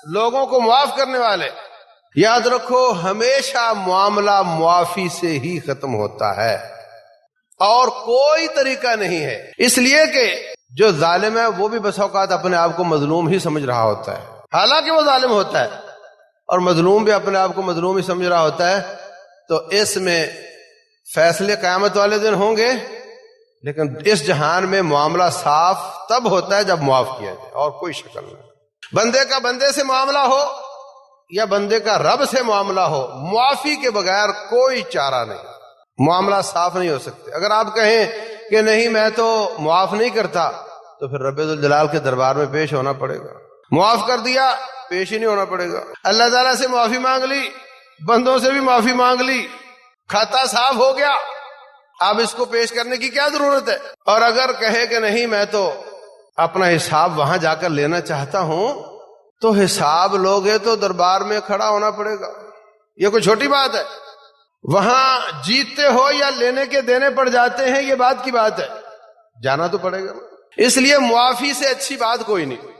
لوگوں کو معاف کرنے والے. یاد رکھو ہمیشہ معاملہ معافی سے ہی ختم ہوتا ہے اور کوئی طریقہ نہیں ہے. اس لیے کہ جو ظالم ہے وہ بھی بس اوقات اپنے آپ کو مظلوم ہی سمجھ رہا ہوتا ہے، حالانکہ وہ ظالم ہوتا ہے، اور مظلوم بھی اپنے آپ کو مظلوم ہی سمجھ رہا ہوتا ہے. تو اس میں فیصلے قیامت والے دن ہوں گے، لیکن اس جہان میں معاملہ صاف تب ہوتا ہے جب معاف کیا جائے، اور کوئی شکل نہیں. بندے کا بندے سے معاملہ ہو یا بندے کا رب سے معاملہ ہو، معافی کے بغیر کوئی چارہ نہیں، معاملہ صاف نہیں ہو سکتے. اگر آپ کہیں کہ نہیں میں تو معاف نہیں کرتا، تو پھر رب ذوالجلال کے دربار میں پیش ہونا پڑے گا. معاف کر دیا پیش ہی نہیں ہونا پڑے گا. اللہ تعالیٰ سے معافی مانگ لی، بندوں سے بھی معافی مانگ لی، کھاتا صاف ہو گیا، اب اس کو پیش کرنے کی کیا ضرورت ہے؟ اور اگر کہے کہ نہیں میں تو اپنا حساب وہاں جا کر لینا چاہتا ہوں، تو حساب لوگے تو دربار میں کھڑا ہونا پڑے گا. یہ کوئی چھوٹی بات ہے؟ وہاں جیتتے ہو یا لینے کے دینے پڑ جاتے ہیں، یہ بات کی بات ہے، جانا تو پڑے گا. اس لیے معافی سے اچھی بات کوئی نہیں.